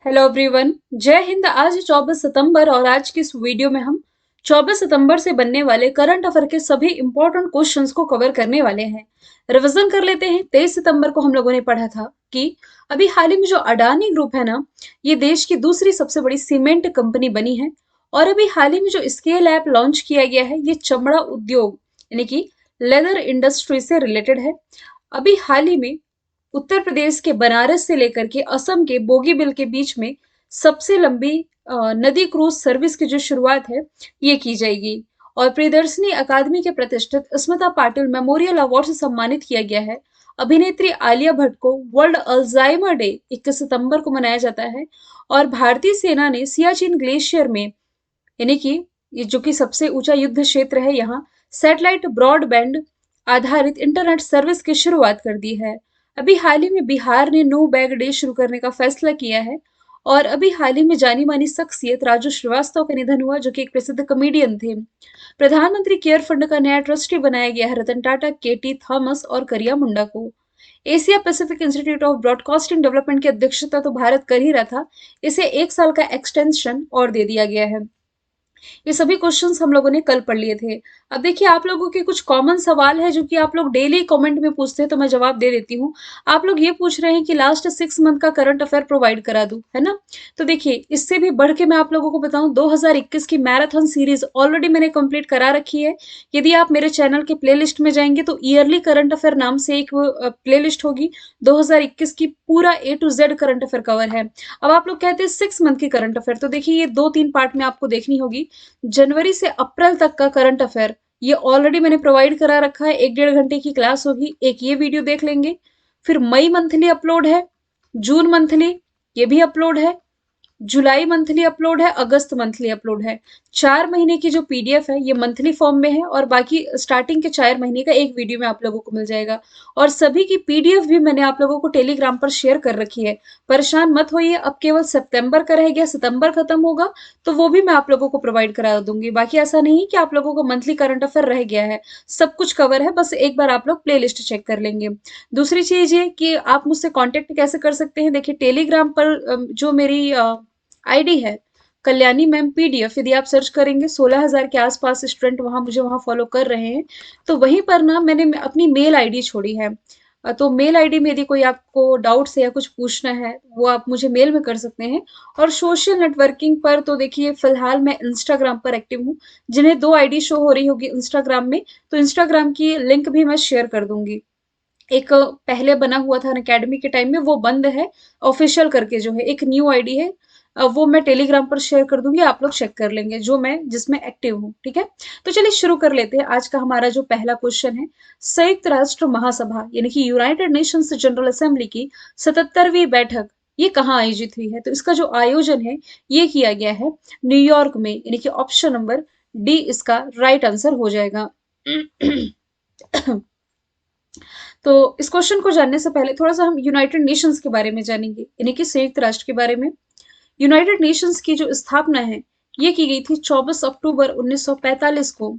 Hello everyone. जय हिंद। आज है 24 सितंबर और आज की इस वीडियो में हम 24 सितंबर से बनने वाले करंट अफेयर के सभी इंपॉर्टेंट क्वेश्चंस को कवर करने वाले हैं। रिवीजन कर लेते हैं। 23 सितंबर को हम लोगों ने पढ़ा था कि अभी हाल ही में जो अडानी ग्रुप है ना, ये देश की दूसरी सबसे बड़ी सीमेंट कंपनी बनी है। और अभी हाल ही में जो स्केल ऐप लॉन्च किया गया है, ये चमड़ा उद्योग यानी कि लेदर इंडस्ट्री से रिलेटेड है। अभी हाल ही में उत्तर प्रदेश के बनारस से लेकर के असम के बोगीबिल के बीच में सबसे लंबी नदी क्रूज सर्विस की जो शुरुआत है, ये की जाएगी। और प्रियदर्शनी अकादमी के प्रतिष्ठित स्मिता पाटिल मेमोरियल अवार्ड से सम्मानित किया गया है। अभिनेत्री आलिया भट्ट को वर्ल्ड अल्जाइमर डे 21 सितंबर को मनाया जाता है। और भारतीय सेना ने सियाचिन ग्लेशियर में, यानी कि ये जो कि सबसे ऊंचा युद्ध क्षेत्र है, यहाँ सैटेलाइट ब्रॉडबैंड आधारित इंटरनेट सर्विस की शुरुआत कर दी है। अभी हाल ही में बिहार ने नो बैग डे शुरू करने का फैसला किया है। और अभी हाल ही में जानी मानी शख्सियत राजू श्रीवास्तव का निधन हुआ, जो कि एक प्रसिद्ध कॉमेडियन थे। प्रधानमंत्री केयर फंड का नया ट्रस्टी बनाया गया है रतन टाटा, केटी थॉमस और करिया मुंडा को। Asia Pacific institute of broadcasting development की अध्यक्षता तो भारत कर ही रहा था, इसे 1 साल का एक्सटेंशन और दे दिया गया है। ये सभी क्वेश्चंस हम लोगों ने कल पढ़ लिए थे। अब देखिए, आप लोगों के कुछ कॉमन सवाल है जो कि आप लोग डेली कमेंट में पूछते हैं, तो मैं जवाब दे देती हूँ। आप लोग ये पूछ रहे हैं कि लास्ट 6 मंथ का करंट अफेयर प्रोवाइड करा दूं, है ना? तो देखिए, इससे भी बढ़ के मैं आप लोगों को बताऊं, 2021 की मैराथन सीरीज ऑलरेडी मैंने कंप्लीट करा रखी है। यदि आप मेरे चैनल के प्लेलिस्ट में जाएंगे तो ईयरली करंट अफेयर नाम से एक प्लेलिस्ट होगी। 2021 की पूरा A to Z current affair cover है। अब आप लोग कहते हैं 6 मंथ की करंट अफेयर, तो देखिए ये 2-3 पार्ट में आपको देखनी होगी। जनवरी से अप्रैल तक का करंट अफेयर ये ऑलरेडी मैंने प्रोवाइड करा रखा है। 1-1.5 घंटे की क्लास होगी, एक ये वीडियो देख लेंगे। फिर मई मंथली अपलोड है, जून मंथली ये भी अपलोड है, जुलाई मंथली अपलोड है, अगस्त मंथली अपलोड है। 4 महीने की जो पीडीएफ है ये मंथली फॉर्म में है, और बाकी स्टार्टिंग के 4 महीने का एक वीडियो में आप लोगों को मिल जाएगा। और सभी की पीडीएफ भी मैंने आप लोगों को टेलीग्राम पर शेयर कर रखी है। परेशान मत होइए, अब केवल सितंबर का रह गया, सितंबर खत्म होगा तो वो भी मैं आप लोगों को प्रोवाइड करा दूंगी। बाकी ऐसा नहीं कि आप लोगों को मंथली करंट अफेयर रह गया है, सब कुछ कवर है, बस एक बार आप लोग प्ले लिस्ट चेक कर लेंगे। दूसरी चीज ये कि आप मुझसे कांटेक्ट कैसे कर सकते हैं। देखिए, टेलीग्राम पर जो मेरी आईडी है कल्याणी मैम पीडीएफ, यदि आप सर्च करेंगे 16,000 के आसपास स्टूडेंट वहां मुझे वहां फॉलो कर रहे हैं। तो वहीं पर ना मैंने अपनी मेल आईडी छोड़ी है। तो मेल आईडी में यदि कोई आपको डाउट्स है या कुछ पूछना है, वो आप मुझे मेल में कर सकते हैं। और सोशल नेटवर्किंग पर तो देखिए, फिलहाल मैं इंस्टाग्राम पर एक्टिव हूँ। जिन्हें 2 आईडी शो हो रही होगी इंस्टाग्राम में, तो इंस्टाग्राम की लिंक भी मैं शेयर कर दूंगी। एक पहले बना हुआ था अकेडमी के टाइम में, वो बंद है। ऑफिशियल करके जो है एक न्यू आईडी है, वो मैं टेलीग्राम पर शेयर कर दूंगी, आप लोग चेक कर लेंगे, जो मैं जिसमें एक्टिव हूँ। ठीक है, तो चलिए शुरू कर लेते हैं। आज का हमारा जो पहला क्वेश्चन है, संयुक्त राष्ट्र महासभा यानी कि यूनाइटेड नेशंस जनरल असेंबली की 77वीं बैठक ये कहाँ आयोजित हुई है? तो इसका जो आयोजन है ये किया गया है न्यूयॉर्क में, यानी कि ऑप्शन नंबर डी इसका राइट आंसर हो जाएगा। तो इस क्वेश्चन को जानने से पहले थोड़ा सा हम यूनाइटेड नेशंस के बारे में जानेंगे, यानी कि संयुक्त राष्ट्र के बारे में। यूनाइटेड नेशंस की जो स्थापना है ये की गई थी 24 अक्टूबर 1945 को।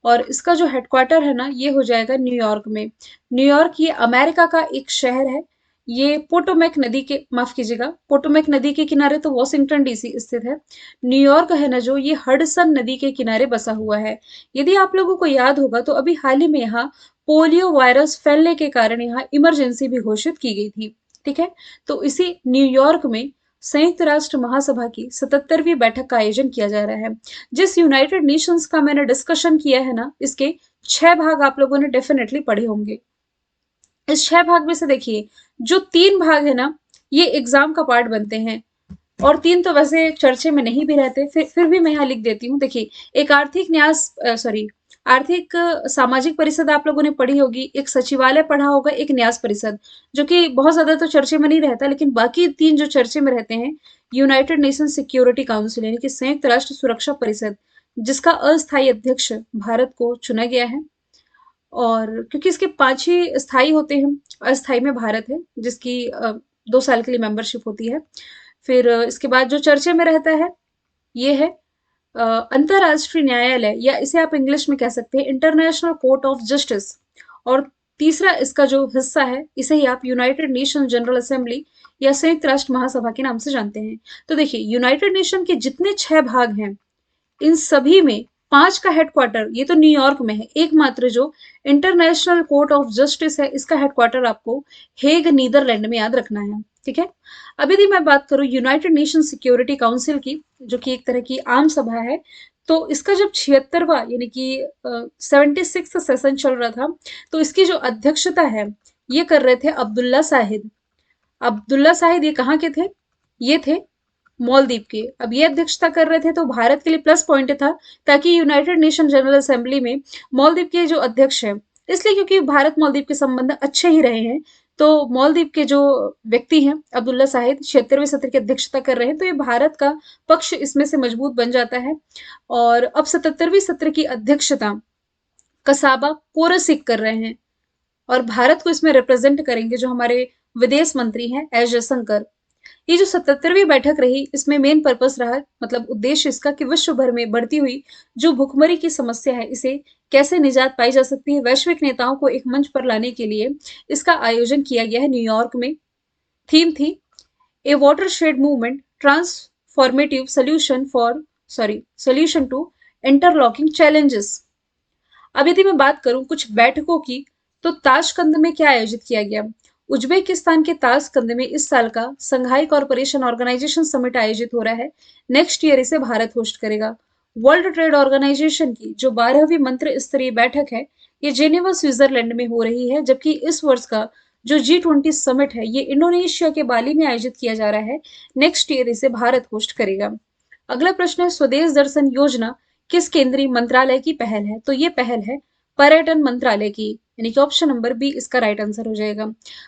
और इसका जो हेडक्वार्टर है ना, ये हो जाएगा न्यूयॉर्क में। न्यूयॉर्क ये अमेरिका का एक शहर है। ये पोटोमैक नदी के, माफ कीजिएगा, पोटोमैक नदी के किनारे तो वॉशिंगटन डीसी स्थित है। न्यूयॉर्क है ना जो, ये हडसन नदी के किनारे बसा हुआ है। यदि आप लोगों को याद होगा तो अभी हाल ही में यहाँ पोलियो वायरस फैलने के कारण यहाँ इमरजेंसी भी घोषित की गई थी। ठीक है, तो इसी न्यूयॉर्क में संयुक्त राष्ट्र महासभा की 77वीं बैठक का आयोजन किया जा रहा है। जिस यूनाइटेड नेशंस का मैंने डिस्कशन किया है ना, इसके 6 भाग आप लोगों ने डेफिनेटली पढ़े होंगे। इस 6 भाग में से देखिए, जो 3 भाग है ना, ये एग्जाम का पार्ट बनते हैं। और 3 तो वैसे चर्चे में नहीं भी रहते, फिर भी मैं यहाँ लिख देती हूँ। देखिए, एक आर्थिक न्यास सॉरी आर्थिक सामाजिक परिषद आप लोगों ने पढ़ी होगी, एक सचिवालय पढ़ा होगा, एक न्यास परिषद, जो कि बहुत ज्यादा तो चर्चे में नहीं रहता, लेकिन बाकी 3 जो चर्चे में रहते हैं, यूनाइटेड नेशन सिक्योरिटी काउंसिल यानी कि संयुक्त राष्ट्र सुरक्षा परिषद, जिसका अस्थायी अध्यक्ष भारत को चुना गया है। और क्योंकि इसके 5 ही स्थायी होते हैं, अस्थायी में भारत है, जिसकी 2 साल के लिए मेंबरशिप होती है। फिर इसके बाद जो चर्चे में रहता है ये है अंतरराष्ट्रीय न्यायालय, या इसे आप इंग्लिश में कह सकते हैं इंटरनेशनल कोर्ट ऑफ जस्टिस। और तीसरा इसका जो हिस्सा है इसे ही आप यूनाइटेड नेशन जनरल असेंबली या संयुक्त राष्ट्र महासभा के नाम से जानते हैं। तो देखिए यूनाइटेड नेशन के जितने 6 भाग हैं इन सभी में 5 का हेडक्वार्टर ये तो न्यूयॉर्क में है, एकमात्र जो इंटरनेशनल कोर्ट ऑफ जस्टिस है इसका हेडक्वार्टर आपको हेग नीदरलैंड में याद रखना है। ठीक है। अब यदि मैं बात करूं यूनाइटेड नेशन सिक्योरिटी काउंसिल की, जो कि एक तरह की आम सभा है, तो इसका जब 76वां यानी कि 76 सेशन चल रहा था, तो इसकी जो अध्यक्षता है ये कर रहे थे अब्दुल्ला साहिद। अब्दुल्ला साहिद ये कहाँ के थे? ये थे मालदीव के। अब ये अध्यक्षता कर रहे थे तो भारत के लिए प्लस पॉइंट था, ताकि यूनाइटेड नेशन जनरल असेंबली में मालदीव के जो अध्यक्ष हैं, इसलिए क्योंकि भारत मालदीव के संबंध अच्छे ही रहे हैं, तो मालदीव के जो व्यक्ति हैं अब्दुल्ला साहिद 76वें सत्र की अध्यक्षता कर रहे हैं, तो ये भारत का पक्ष इसमें से मजबूत बन जाता है। और अब 77वीं सत्र की अध्यक्षता कसाबा कोरसिक कर रहे हैं और भारत को इसमें रिप्रेजेंट करेंगे जो हमारे विदेश मंत्री हैं एस जयशंकर। ये जो 77वीं बैठक रही इसमें मेन पर्पस रहा, मतलब उद्देश्य इसका, कि विश्व भर में बढ़ती हुई जो भुखमरी की समस्या है इसे कैसे निजात पाई जा सकती है, वैश्विक नेताओं को एक मंच पर लाने के लिए इसका आयोजन किया गया है न्यूयॉर्क में। थीम थी a watershed movement transformative solution to interlocking challenges. अब यदि मैं बात करूं कुछ बैठकों की, तो ताशकंद में क्या आयोजित किया गया? उज्बेकिस्तान के ताशकंद में इस साल का संघाई कॉरपोरेशन ऑर्गेनाइजेशन समिट आयोजित हो रहा है। नेक्स्ट ईयर इसे भारत होस्ट करेगा। वर्ल्ड ट्रेड ऑर्गेनाइजेशन की जो 12वीं मंत्री स्तरीय बैठक है ये जेनेवा स्विट्जरलैंड में हो रही है, जबकि इस वर्ष का जो G20 समिट है ये इंडोनेशिया के बाली में आयोजित किया जा रहा है। नेक्स्ट ईयर इसे भारत होस्ट करेगा। अगला प्रश्न है स्वदेश दर्शन योजना किस केंद्रीय मंत्रालय की पहल है? तो ये पहल है पर्यटन मंत्रालय की, यानी कि ऑप्शन नंबर बी इसका राइट आंसर हो जाएगा।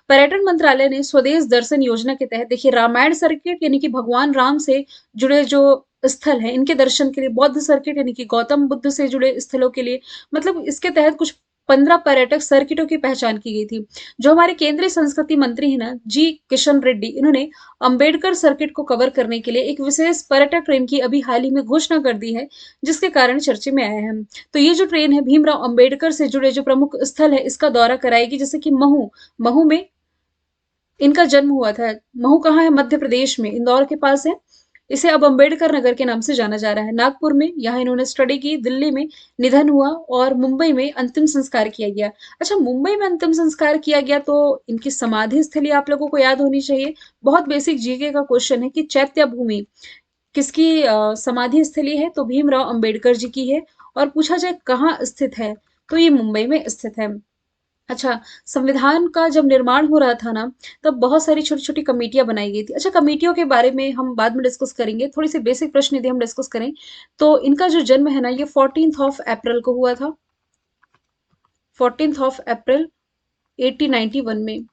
पर्यटन मंत्रालय ने स्वदेश दर्शन योजना के तहत देखिए रामायण सर्किट यानी कि भगवान राम से जुड़े जो स्थल है इनके दर्शन के लिए, बौद्ध सर्किट यानी कि गौतम बुद्ध से जुड़े स्थलों के लिए, मतलब इसके तहत कुछ 15 पर्यटक सर्किटों की पहचान की गई थी। जो हमारे केंद्रीय संस्कृति मंत्री है ना जी किशन रेड्डी, इन्होंने अंबेडकर सर्किट को कवर करने के लिए एक विशेष पर्यटक ट्रेन की अभी हाल ही में घोषणा कर दी है, जिसके कारण चर्चे में आया है। तो ये जो ट्रेन है भीमराव अंबेडकर से जुड़े जो प्रमुख स्थल है इसका दौरा कराएगी, जैसे कि महू, महू में इनका जन्म हुआ था। महू कहाँ है? मध्य प्रदेश में, इंदौर के पास है। इसे अब अंबेडकर नगर के नाम से जाना जा रहा है। नागपुर में यहाँ इन्होंने स्टडी की, दिल्ली में निधन हुआ और मुंबई में अंतिम संस्कार किया गया। अच्छा, मुंबई में अंतिम संस्कार किया गया तो इनकी समाधि स्थली आप लोगों को याद होनी चाहिए। बहुत बेसिक जीके का क्वेश्चन है कि चैत्य भूमि किसकी समाधि स्थली है? तो भीमराव अंबेडकर जी की है। और पूछा जाए कहाँ स्थित है, तो ये मुंबई में स्थित है। अच्छा, संविधान का जब निर्माण हो रहा था ना, तब बहुत सारी छोटी-छोटी कमेटियाँ बनाई गई थी। अच्छा, कमेटियों के बारे में हम बाद में डिस्कस करेंगे। थोड़ी-सी बेसिक प्रश्न यदि हम डिस्कस करें, तो इनका जो जन्म है ना, ये 14th ऑफ अप्रैल को हुआ था। 14th ऑफ अप्रैल 1891 में।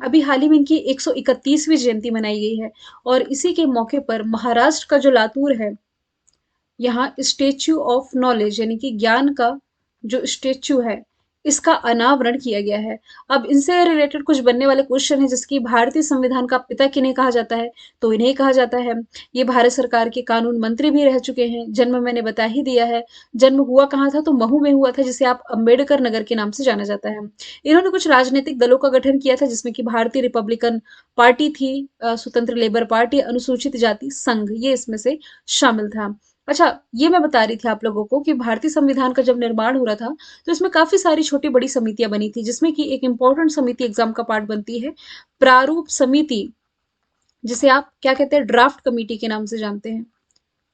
अभी हाल ही में इनकी 131वीं जयंती मनाई गई है और इसी के मौके पर महाराष्ट्र का जो लातूर है, यहाँ स्टेच्यू ऑफ नॉलेज यानी कि ज्ञान का जो स्टेच्यू है इसका अनावरण किया गया है। अब इनसे रिलेटेड कुछ बनने वाले क्वेश्चन है, जैसे कि भारतीय संविधान का पिता किन्हें कहा जाता है? तो इन्हें कहा जाता है। ये भारत सरकार के कानून मंत्री भी रह चुके हैं। जन्म मैंने बता ही दिया है। जन्म हुआ कहाँ था? तो महू में हुआ था, जिसे आप अंबेडकर नगर के नाम से जाना जाता है। इन्होंने कुछ राजनीतिक दलों का गठन किया था, जिसमें कि भारतीय रिपब्लिकन पार्टी थी, स्वतंत्र लेबर पार्टी, अनुसूचित जाति संघ, ये इसमें से शामिल था। अच्छा, ये मैं बता रही थी आप लोगों को कि भारतीय संविधान का जब निर्माण हो रहा था तो इसमें काफी सारी छोटी बड़ी समितियां बनी थी, जिसमें कि एक इंपॉर्टेंट समिति एग्जाम का पार्ट बनती है प्रारूप समिति, जिसे आप क्या कहते हैं? ड्राफ्ट कमेटी के नाम से जानते हैं।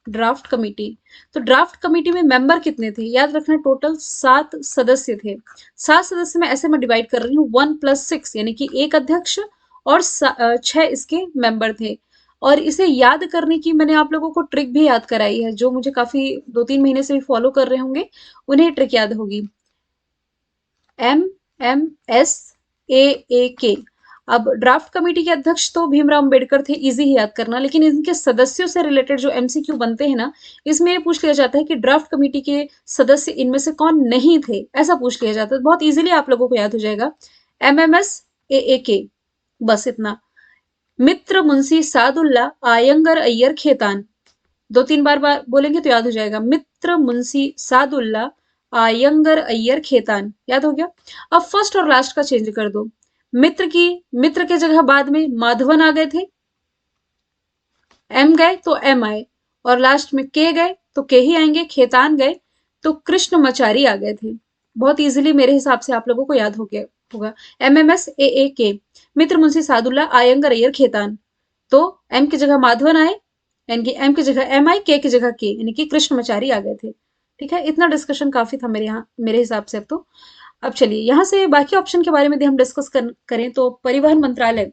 Draft committee. तो ड्राफ्ट कमेटी में मेंबर कितने थे? याद रखना, टोटल 7 सदस्य थे। 7 सदस्य में ऐसे मैं डिवाइड कर रही हूँ 1+6 यानी कि एक अध्यक्ष और 6 इसके मेंबर थे। और इसे याद करने की मैंने आप लोगों को ट्रिक भी याद कराई है, जो मुझे काफी 2-3 महीने से भी फॉलो कर रहे होंगे उन्हें ट्रिक याद होगी। MMSAAK। अब ड्राफ्ट कमेटी के अध्यक्ष तो भीमराव अंबेडकर थे, इजी ही याद करना, लेकिन इनके सदस्यों से रिलेटेड जो एमसीक्यू बनते हैं ना, इसमें ये पूछ लिया जाता है कि ड्राफ्ट कमेटी के सदस्य इनमें से कौन नहीं थे, ऐसा पूछ लिया जाता है। बहुत इजीली आप लोगों को याद हो जाएगा, MMSAAK, बस इतना। मित्र मुंशी सादुल्ला आयंगर अय्यर खेतान, 2-3 बार बोलेंगे तो याद हो जाएगा। मित्र मुंशी सादुल्ला आयंगर अय्यर खेतान, याद हो गया। अब फर्स्ट और लास्ट का चेंज कर दो। मित्र के जगह बाद में माधवन आ गए थे, एम गए तो एम आए, और लास्ट में के गए तो के ही आएंगे। खेतान गए तो कृष्णमचारी आ गए थे। बहुत इजीली मेरे हिसाब से आप लोगों को याद हो गया होगा। MMSAAK, मित्र मुंशी सादुल्ला आयंगर अय्यर खेतान। तो एम की जगह माधवन आए, यानी कि एम की जगह एम आई, के की जगह के, यानी कि कृष्णमचारी आ गए थे। ठीक है, इतना डिस्कशन काफी था मेरे हिसाब से। अब तो अब चलिए यहाँ से बाकी ऑप्शन के बारे में हम डिस्कस करें तो परिवहन मंत्रालय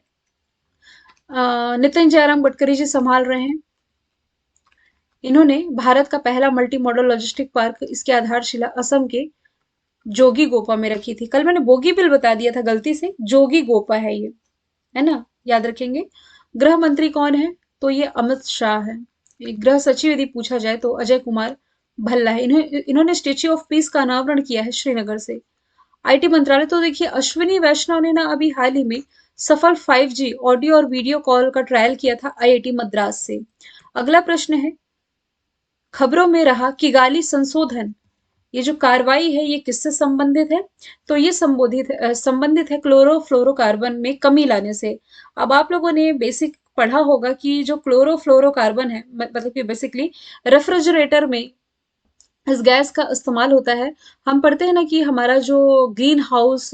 नितिन जयराम गडकरी जी संभाल रहे हैं। इन्होंने भारत का पहला मल्टी मॉडल लॉजिस्टिक पार्क, इसकी आधारशिला असम के जोगी गोपा में रखी थी। कल मैंने बोगी बिल बता दिया था गलती से, जोगी गोपा है ये, है ना, याद रखेंगे। गृह मंत्री कौन है? तो ये अमित शाह है। गृह सचिव यदि पूछा जाए तो अजय कुमार भल्ला है। इन्होंने स्टेच्यू ऑफ पीस का अनावरण किया है श्रीनगर से। आईटी मंत्रालय तो देखिए अश्विनी वैष्णव ने ना अभी हाल ही में सफल 5G ऑडियो और वीडियो कॉल का ट्रायल किया था आईआईटी मद्रास से। अगला प्रश्न है, खबरों में रहा किगाली संशोधन, ये जो कार्रवाई है ये किससे संबंधित है? तो ये संबंधित है क्लोरोफ्लोरोकार्बन में कमी लाने से। अब आप लोगों ने बेसिक पढ़ा होगा कि जो क्लोरोफ्लोरोकार्बन है, मतलब कि बेसिकली रेफ्रिजरेटर में इस गैस का इस्तेमाल होता है। हम पढ़ते हैं ना कि हमारा जो ग्रीन हाउस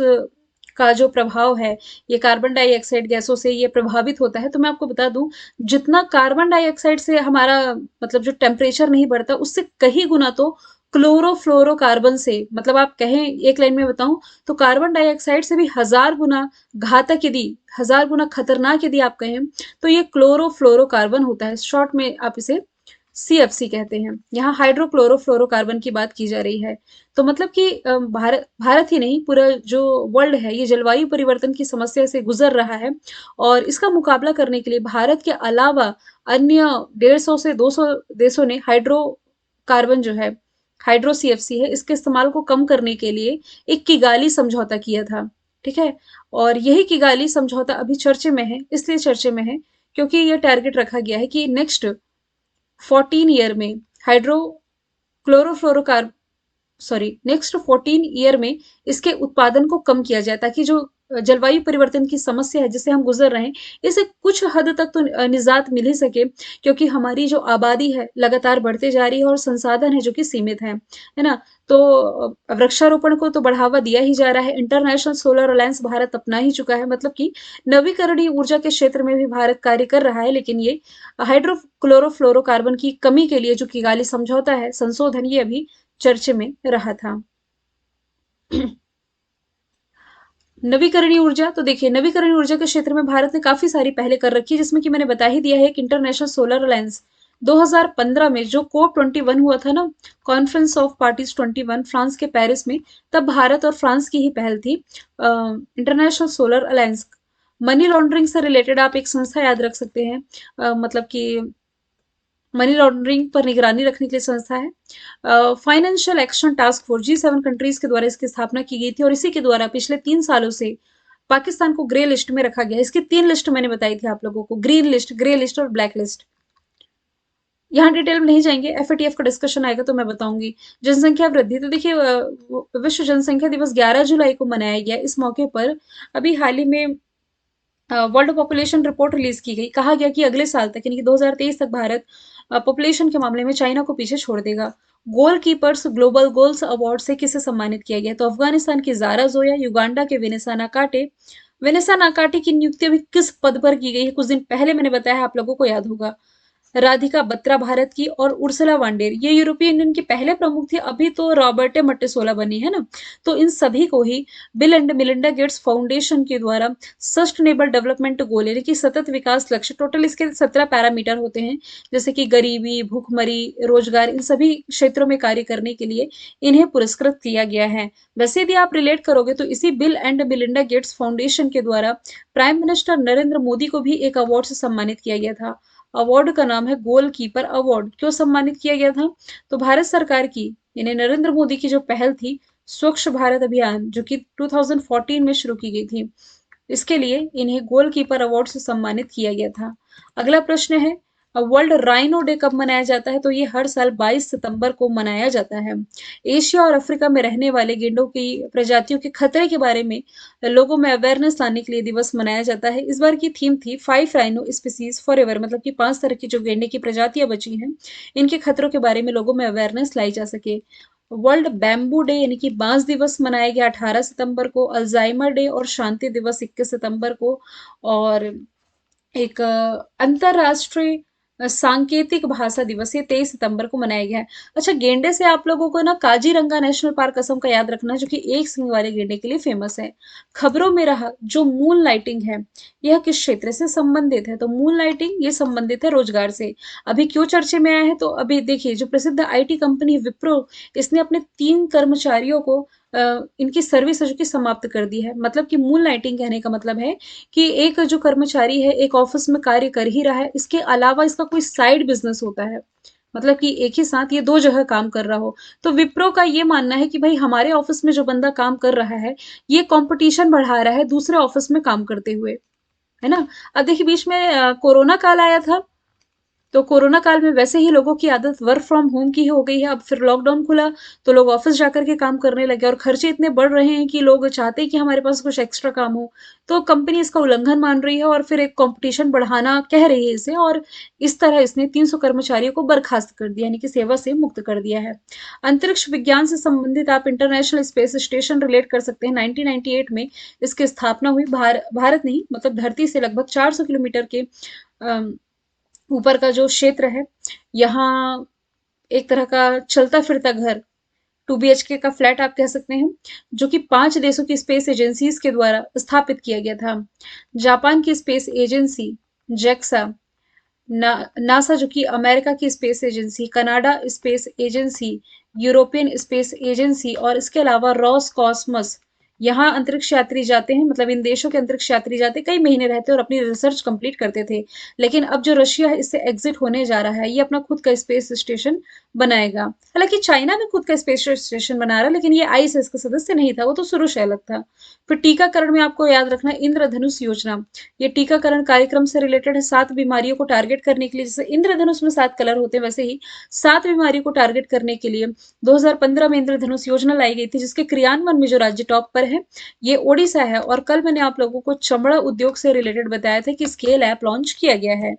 का जो प्रभाव है, ये कार्बन डाइऑक्साइड गैसों से ये प्रभावित होता है। तो मैं आपको बता दूं, जितना कार्बन डाइऑक्साइड से हमारा मतलब जो टेम्परेचर नहीं बढ़ता, उससे कहीं गुना तो क्लोरोफ्लोरोकार्बन से, मतलब आप कहें एक लाइन में बताऊं तो कार्बन डाइऑक्साइड से भी 1000 गुना घातक, यदि 1000 गुना खतरनाक यदि आप कहें तो ये क्लोरोफ्लोरोकार्बन होता है। शॉर्ट में आप इसे CFC कहते हैं। यहाँ हाइड्रोक्लोरोफ्लोरोकार्बन की बात की जा रही है। तो मतलब कि भारत ही नहीं, पूरा जो वर्ल्ड है ये जलवायु परिवर्तन की समस्या से गुजर रहा है, और इसका मुकाबला करने के लिए भारत के अलावा अन्य 150 से 200 देशों ने हाइड्रोकार्बन जो है, हाइड्रो CFC है, इसके इस्तेमाल को कम करने के लिए एक किगाली समझौता किया था। ठीक है, और यही किगाली समझौता अभी चर्चे में है। इसलिए चर्चे में है क्योंकि ये टारगेट रखा गया है कि नेक्स्ट 14 ईयर में हाइड्रो क्लोरोफ्लोरोकार्ब सॉरी नेक्स्ट 14 ईयर में इसके उत्पादन को कम किया जाए, ताकि जो जलवायु परिवर्तन की समस्या है जिससे हम गुजर रहे हैं, इसे कुछ हद तक तो निजात मिल ही सके। क्योंकि हमारी जो आबादी है लगातार बढ़ते जा रही है और संसाधन है जो कि सीमित है ना। तो वृक्षारोपण को तो बढ़ावा दिया ही जा रहा है। इंटरनेशनल सोलर अलायंस भारत अपना ही चुका है, मतलब कि नवीकरणीय ऊर्जा के क्षेत्र में भी भारत कार्य कर रहा है। लेकिन ये हाइड्रोक्लोरोफ्लोरोकार्बन की कमी के लिए जो किगाली समझौता है, संशोधन, ये अभी चर्चे में रहा था। नवीकरणीय ऊर्जा तो देखिए, नवीकरणीय ऊर्जा के क्षेत्र में भारत ने काफी सारी पहले कर रखी है, जिसमें कि मैंने बता ही दिया है कि इंटरनेशनल सोलर अलायंस 2015 में जो COP21 हुआ था ना, कॉन्फ्रेंस ऑफ पार्टीज 21, फ्रांस के पेरिस में, तब भारत और फ्रांस की ही पहल थी। International solar alliance money laundering से रिलेटेड आप एक संस्था याद रख सकते हैं, मतलब कि मनी लॉन्ड्रिंग पर निगरानी रखने के लिए संस्था है। Financial action task force G7 countries के द्वारा इसकी स्थापना की गई थी, और इसी के द्वारा पिछले 3 सालों से पाकिस्तान को ग्रे लिस्ट में रखा गया। इसकी 3 लिस्ट मैंने बताई थी आप लोगों को, ग्रीन लिस्ट, ग्रे लिस्ट और ब्लैक लिस्ट। यहाँ डिटेल में नहीं जाएंगे, FATF का डिस्कशन आएगा तो मैं बताऊंगी। जनसंख्या वृद्धि तो देखिए, विश्व जनसंख्या दिवस 11 जुलाई को मनाया गया। इस मौके पर अभी हाल ही में वर्ल्ड पॉपुलेशन रिपोर्ट रिलीज की गई। कहा गया कि अगले साल तक, यानी कि 2023 तक भारत पॉपुलेशन के मामले में चाइना को पीछे छोड़ देगा। गोल कीपर्स ग्लोबल गोल्स अवार्ड से किसे सम्मानित किया गया? तो अफगानिस्तान की जारा जोया, युगांडा के वेनेसा नाकाटे की नियुक्ति अभी किस पद पर की गई है? कुछ दिन पहले मैंने बताया, आप लोगों को याद होगा। राधिका बत्रा भारत की, और उर्सुला वांडेर ये यूरोपीय यूनियन की पहले प्रमुख थी। अभी तो रॉबर्टे मट्टेसोला बनी है ना। तो इन सभी को ही Bill and Melinda Gates Foundation के द्वारा सस्टेनेबल डेवलपमेंट गोल, यानी कि सतत विकास लक्ष्य, टोटल इसके 17 पैरामीटर होते हैं, जैसे कि गरीबी, भूखमरी, रोजगार, इन सभी क्षेत्रों में कार्य करने के लिए इन्हें पुरस्कृत किया गया है। वैसे यदि आप रिलेट करोगे तो इसी bill and Melinda Gates Foundation के द्वारा प्राइम मिनिस्टर नरेंद्र मोदी को भी एक अवार्ड से सम्मानित किया गया था। अवार्ड का नाम है गोल कीपर अवार्ड। क्यों सम्मानित किया गया था? तो भारत सरकार की, यानी नरेंद्र मोदी की जो पहल थी स्वच्छ भारत अभियान, जो कि 2014 में शुरू की गई थी, इसके लिए इन्हें गोल कीपर अवार्ड से सम्मानित किया गया था। अगला प्रश्न है, वर्ल्ड राइनो डे कब मनाया जाता है? तो ये हर साल 22 सितंबर को मनाया जाता है। एशिया और अफ्रीका में रहने वाले गेंडों की प्रजातियों के खतरे के बारे में लोगों में अवेयरनेस लाने के लिए दिवस मनाया जाता है। इस बार की थीम थी 5 राइनो स्पीसीज फॉरएवर, मतलब कि 5 तरह की जो गेंडे की प्रजातियां बची हैं, इनके खतरों के बारे में लोगों में अवेयरनेस लाई जा सके। वर्ल्ड बैम्बू डे यानी कि बांस दिवस मनाया गया 18 सितंबर को। अल्जाइमर डे और शांति दिवस 21 सितंबर को। और एक अंतरराष्ट्रीय सांकेतिक भाषा दिवस ये 23 सितंबर को मनाया गया है। अच्छा, गेंडे से आप लोगों को ना काजीरंगा नेशनल पार्क असम का याद रखना, जो कि एक सींग वाले गेंडे के लिए फेमस है। खबरों में रहा जो मून लाइटिंग है, यह किस क्षेत्र से संबंधित है? तो मून लाइटिंग ये संबंधित है रोजगार से। अभी क्यों चर्चे में आया है? तो अभी देखिए, जो प्रसिद्ध आईटी कंपनी विप्रो, इसने अपने 3 कर्मचारियों को इनकी सर्विस जो कि समाप्त कर दी है। मतलब कि मून लाइटिंग कहने का मतलब है कि एक जो कर्मचारी है एक ऑफिस में कार्य कर ही रहा है, इसके अलावा इसका कोई साइड बिजनेस होता है, मतलब कि एक ही साथ ये 2 जगह काम कर रहा हो। तो विप्रो का ये मानना है कि भाई हमारे ऑफिस में जो बंदा काम कर रहा है, ये कंपटीशन बढ़ा रहा है दूसरे ऑफिस में काम करते हुए, है ना? अब देखिए, बीच में कोरोना काल आया था, तो कोरोना काल में वैसे ही लोगों की आदत वर्क फ्रॉम होम की हो गई है। अब फिर लॉकडाउन खुला तो लोग ऑफिस जाकर के काम करने लगे और खर्चे इतने बढ़ रहे हैं कि लोग चाहते हैं कि हमारे पास कुछ एक्स्ट्रा काम हो। तो कंपनी इसका उल्लंघन मान रही है और फिर एक कंपटीशन बढ़ाना कह रही है इसे, और इस तरह इसने 300 कर्मचारियों को बर्खास्त कर दिया, यानी कि सेवा से मुक्त कर दिया है। अंतरिक्ष विज्ञान से संबंधित आप इंटरनेशनल स्पेस स्टेशन रिलेट कर सकते हैं। 1998 में इसकी स्थापना हुई। भारत नहीं, मतलब धरती से लगभग 400 किलोमीटर के ऊपर का जो क्षेत्र है, यहाँ एक तरह का चलता फिरता घर, 2 BHK का फ्लैट आप कह सकते हैं, जो कि 5 देशों की स्पेस एजेंसीज के द्वारा स्थापित किया गया था। जापान की स्पेस एजेंसी जैक्सा, नासा जो कि अमेरिका की space agency, Canada space agency, European space agency और इसके अलावा रॉस कॉस्मस, यहाँ अंतरिक्ष यात्री जाते हैं, मतलब इन देशों के अंतरिक्ष यात्री जाते कई महीने रहते और अपनी रिसर्च कंप्लीट करते थे। लेकिन अब जो रशिया है इससे एग्जिट होने जा रहा है, ये अपना खुद का स्पेस स्टेशन बनाएगा। हालांकि चाइना भी खुद का स्पेस स्टेशन बना रहा है, लेकिन ये आईएसएस का सदस्य नहीं था, वो तो शुरू से अलग था। फिर टीकाकरण में आपको याद रखना इंद्रधनुष योजना, ये टीकाकरण कार्यक्रम से रिलेटेड है। 7 बीमारियों को टारगेट करने के लिए, जैसे इंद्रधनुष में 7 कलर होते हैं, वैसे ही 7 बीमारियों को टारगेट करने के लिए 2015 में इंद्रधनुष योजना लाई गई थी, जिसके क्रियान्वयन में जो राज्य टॉप पर है ये ओडिशा है। और कल मैंने आप लोगों को चमड़ा उद्योग से रिलेटेड बताया था कि स्केल ऐप लॉन्च किया गया है।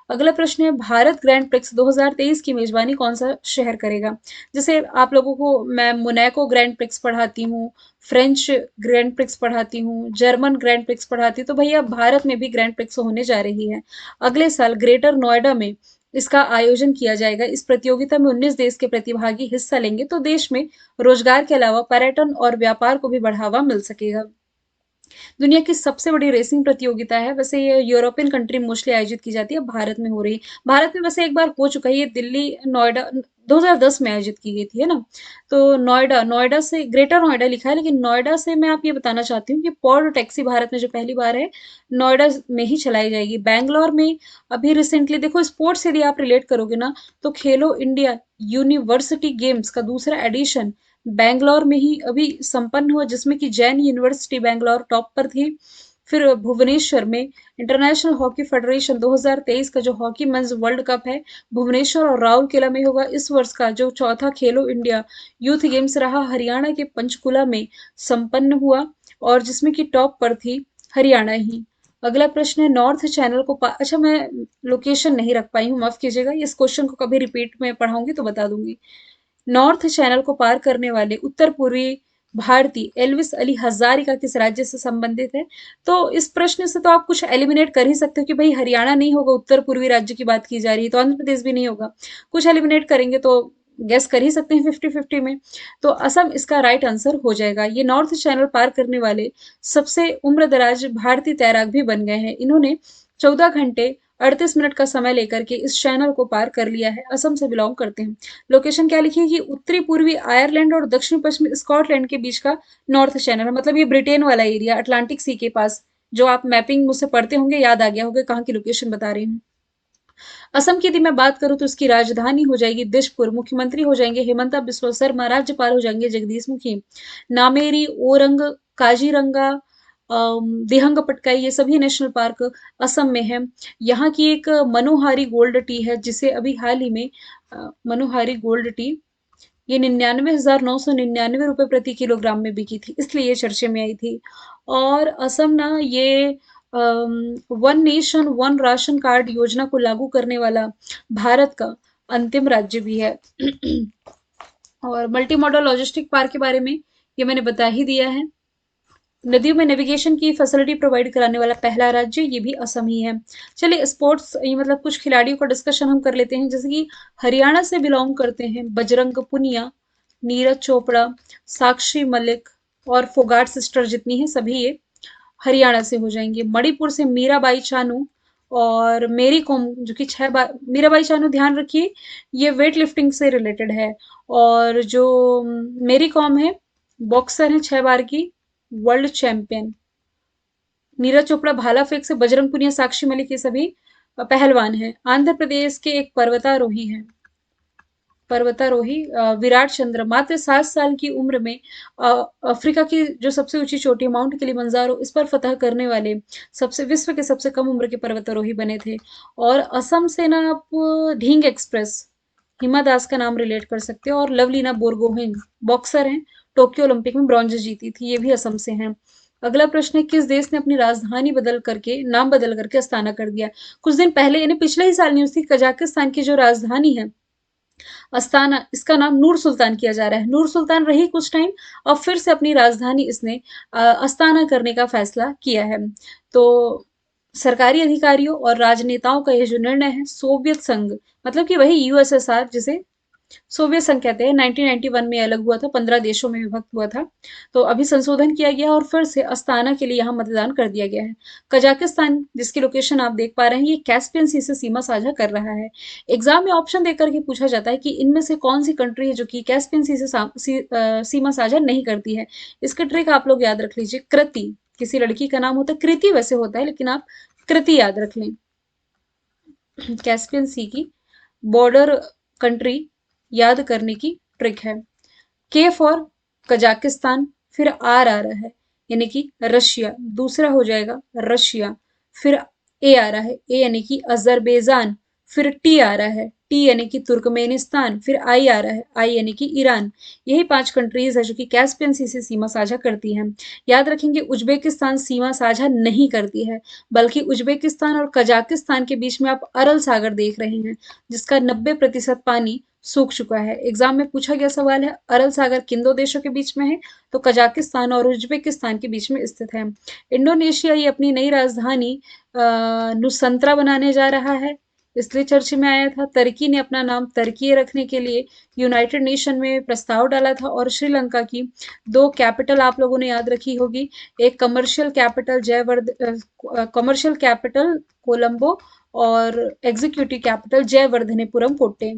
अगला प्रश्न है, भारत ग्रैंड प्रिक्स 2023 की मेजबानी कौन सा शहर करेगा? जैसे आप लोगों को मैं मोनाको ग्रैंड प्रिक्स पढ़ाती हूँ, फ्रेंच ग्रैंड प्रिक्स पढ़ाती हूँ, जर्मन ग्रैंड प्रिक्स पढ़ाती हूँ, तो भैया भारत में भी ग्रैंड प्रिक्स होने जा रही है। अगले साल ग्रेटर नोएडा में इसका आयोजन किया जाएगा। इस प्रतियोगिता में 19 देश के प्रतिभागी हिस्सा लेंगे, तो देश में रोजगार के अलावा पर्यटन और व्यापार को भी बढ़ावा मिल सकेगा। दुनिया की सबसे बड़ी रेसिंग प्रतियोगिता है, वैसे ये यूरोपियन कंट्री मोस्टली आयोजित की जाती है, भारत में हो रही है। भारत में वैसे एक बार हो चुका है, ये दिल्ली नोएडा 2010 में आयोजित की गई थी, है ना? तो नोएडा, नोएडा से ग्रेटर नोएडा लिखा है, लेकिन नोएडा से मैं आप ये बताना चाहती हूँ कि पॉड टैक्सी भारत में जो पहली बार है, नोएडा में ही चलाई जाएगी। बैंगलोर में अभी रिसेंटली देखो, स्पोर्ट्स से यदि आप रिलेट करोगे ना, तो खेलो इंडिया यूनिवर्सिटी गेम्स का दूसरा एडिशन बैंगलोर में ही अभी संपन्न हुआ, जिसमें कि जैन यूनिवर्सिटी बैंगलोर टॉप पर थी। फिर भुवनेश्वर में इंटरनेशनल हॉकी फेडरेशन 2023 का जो हॉकी मेंस वर्ल्ड कप है, भुवनेश्वर और राउरकेला में होगा। इस वर्ष का जो चौथा खेलो इंडिया यूथ गेम्स रहा, हरियाणा के पंचकुला में संपन्न हुआ, और जिसमें कि टॉप पर थी हरियाणा ही। अगला प्रश्न है, नॉर्थ चैनल को अच्छा, मैं लोकेशन नहीं रख पाई हूँ, माफ कीजिएगा, इस क्वेश्चन को कभी रिपीट में पढ़ाऊंगी तो बता दूंगी। नॉर्थ चैनल को पार करने वाले उत्तर पूर्वी भारतीय एल्विस अली हजारिका किस राज्य से संबंधित है? तो इस प्रश्न से तो आप कुछ एलिमिनेट कर ही सकते हो कि भाई हरियाणा नहीं होगा, उत्तर पूर्वी राज्य की बात की जा रही है, तो आंध्र प्रदेश भी नहीं होगा। कुछ एलिमिनेट करेंगे तो गेस कर ही सकते हैं 50-50 में। तो असम इसका राइट आंसर हो जाएगा। ये नॉर्थ चैनल पार करने वाले सबसे उम्र दराज भारतीय तैराक भी बन गए हैं। इन्होंने 14 घंटे 38 मिनट का समय लेकर के इस चैनल को पार कर लिया है। असम से बिलोंग करते हैं। लोकेशन क्या लिखी है कि उत्तरी पूर्वी आयरलैंड और दक्षिण पश्चिमी स्कॉटलैंड के बीच का नॉर्थ चैनल है, मतलब ये ब्रिटेन वाला एरिया, अटलांटिक सी के पास। जो आप मैपिंग मुझसे पढ़ते होंगे, याद आ गया होगा कहाँ की लोकेशन बता रही हूँ। असम की यदि मैं बात करूं तो इसकी राजधानी हो जाएगी दिशपुर, मुख्यमंत्री हो जाएंगे हेमंता बिस्वा शर्मा, राज्यपाल हो जाएंगे जगदीश मुखी। नामेरी, ओरंग, काजीरंगा, दिहंग पटकाई, ये सभी नेशनल पार्क असम में है। यहाँ की एक मनोहारी गोल्ड टी है, जिसे अभी हाल ही में मनोहारी गोल्ड टी, ये 99,999 रुपए प्रति किलोग्राम में बिकी थी, इसलिए ये चर्चे में आई थी। और असम ना ये one nation one ration card योजना को लागू करने वाला भारत का अंतिम राज्य भी है। और मल्टी मॉडल लॉजिस्टिक पार्क के बारे में ये मैंने बता ही दिया है। नदियों में नेविगेशन की फैसिलिटी प्रोवाइड कराने वाला पहला राज्य ये भी असम ही है। चलिए स्पोर्ट्स, ये मतलब कुछ खिलाड़ियों का डिस्कशन हम कर लेते हैं, जैसे कि हरियाणा से बिलोंग करते हैं बजरंग पुनिया, नीरज चोपड़ा, साक्षी मलिक और फोगाट सिस्टर जितनी हैं सभी ये हरियाणा से हो जाएंगे। मणिपुर से मीराबाई चानू और मेरी कॉम, जो कि 6 बार, मीराबाई चानू ध्यान रखिए ये वेट लिफ्टिंग से रिलेटेड है। और जो मेरी कॉम है, बॉक्सर है, 6 बार की वर्ल्ड चैंपियन। नीरज चोपड़ा भाला फेंक से, बजरंग पुनिया, साक्षी मलिक ये सभी पहलवान हैं। आंध्र प्रदेश के एक पर्वतारोही हैं, पर्वतारोही विराट चंद्र, मात्र 7 साल की उम्र में अफ्रीका की जो सबसे ऊंची चोटी माउंट किलिमंजारो, इस पर फतह करने वाले सबसे विश्व के सबसे कम उम्र के पर्वतारोही बने थे। और असम से ना आप ढींग एक्सप्रेस, हिमा दास का नाम रिलेट कर सकते हो। और लवलीना बोरगोहेन बॉक्सर हैं, टोक्यो ओलंपिक में ब्रॉन्ज जीती थी, ये भी असम से हैं। अगला प्रश्न है, किस देश ने अपनी राजधानी बदल करके, नाम बदल करके अस्ताना कर दिया? कुछ दिन पहले, यानी पिछले ही साल न्यूज थी, कजाकिस्तान की जो राजधानी है अस्ताना, इसका नाम नूर सुल्तान किया जा रहा है। नूर सुल्तान रही कुछ टाइम, अब फिर से अपनी राजधानी इसने अस्ताना करने का फैसला किया है। तो सरकारी अधिकारियों और राजनेताओं का यह जो निर्णय है, सोवियत संघ, मतलब कि वही यूएसएसआर, जिसे सोवियत संघ कहते हैं, 1991 में अलग हुआ था, 15 देशों में विभक्त हुआ था। तो अभी संशोधन किया गया और फिर से अस्ताना के लिए यहाँ मतदान कर दिया गया है। कजाकिस्तान, जिसकी लोकेशन आप देख पा रहे हैं, ये कैस्पियन सी से सीमा साझा कर रहा है। एग्जाम में ऑप्शन देकर के पूछा जाता है कि इनमें से कौन सी कंट्री है जो कि कैस्पियन सी से सीमा साझा नहीं करती है। इसका ट्रिक आप लोग याद रख लीजिए, कृति, किसी लड़की का नाम होता है, कृति वैसे होता है, लेकिन आप कृति याद रख लें। कैस्पियन सी की बॉर्डर कंट्री याद करने की ट्रिक है। के फॉर कजाकिस्तान, फिर आर आ रहा है यानी कि रशिया, दूसरा हो जाएगा रशिया। फिर ए आ रहा है, ए यानी कि अजरबैजान। फिर टी आ रहा है, टी यानी कि तुर्कमेनिस्तान। फिर आई आ रहा है, आई यानी कि ईरान। यही 5 कंट्रीज है जो कि कैस्पियन सी से सीमा साझा करती हैं। याद रखेंगे, उज्बेकिस्तान सीमा साझा नहीं करती है, बल्कि उज्बेकिस्तान और कजाकिस्तान के बीच में आप अरल सागर देख रहे हैं, जिसका 90% पानी सूख चुका है। एग्जाम में पूछा गया सवाल है, अरल सागर किन दो देशों के बीच में है? तो कजाकिस्तान और उज्बेकिस्तान के बीच में स्थित है। इंडोनेशिया ये अपनी नई राजधानी नुसंतरा बनाने जा रहा है, इसलिए चर्चे में आया था। तुर्की ने अपना नाम तर्कीय रखने के लिए यूनाइटेड नेशन में प्रस्ताव डाला था। और श्रीलंका की 2 कैपिटल आप लोगों ने याद रखी होगी, एक commercial capital commercial capital Colombo, और एग्जीक्यूटिव कैपिटल जयवर्धनेपुरम कोट्टे।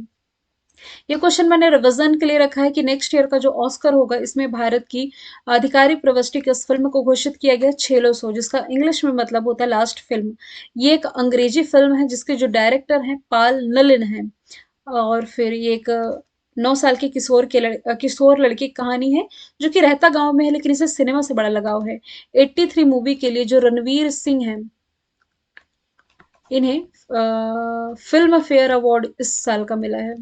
ये क्वेश्चन मैंने रिवीजन के लिए रखा है कि नेक्स्ट ईयर का जो ऑस्कर होगा, इसमें भारत की आधिकारिक प्रविष्टि की इस फिल्म को घोषित किया गया छेलो सो, जिसका इंग्लिश में मतलब होता है लास्ट फिल्म। ये एक अंग्रेजी फिल्म है जिसके जो डायरेक्टर हैं पाल नलिन हैं। और फिर ये एक 9 साल के किशोर लड़के की कहानी है, जो कि रहता गांव में है, लेकिन इसे सिनेमा से बड़ा लगाव है। 83 मूवी के लिए जो रणवीर सिंह हैं, इन्हें फिल्म फेयर अवार्ड इस साल का मिला है।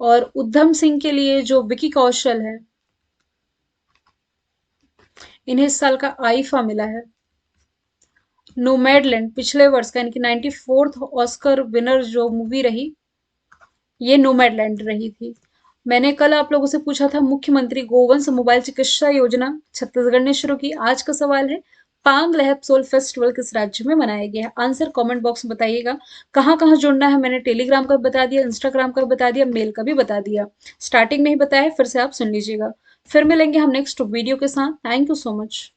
और उद्धम सिंह के लिए जो विकी कौशल है, इन्हें इस साल का आईफा मिला है। नोमैडलैंड पिछले वर्ष का, यानी कि 94th ऑस्कर विनर जो मूवी रही, ये नोमैडलैंड रही थी। मैंने कल आप लोगों से पूछा था, मुख्यमंत्री गोवंश मोबाइल चिकित्सा योजना छत्तीसगढ़ ने शुरू की। आज का सवाल है, पांग लहपसोल फेस्टिवल किस राज्य में मनाया गया है? आंसर कमेंट बॉक्स में बताइएगा। कहाँ कहाँ जुड़ना है मैंने टेलीग्राम का भी बता दिया, इंस्टाग्राम का भी बता दिया, मेल का भी बता दिया। स्टार्टिंग में ही बताया, फिर से आप सुन लीजिएगा। फिर मिलेंगे हम नेक्स्ट वीडियो के साथ। Thank you so much.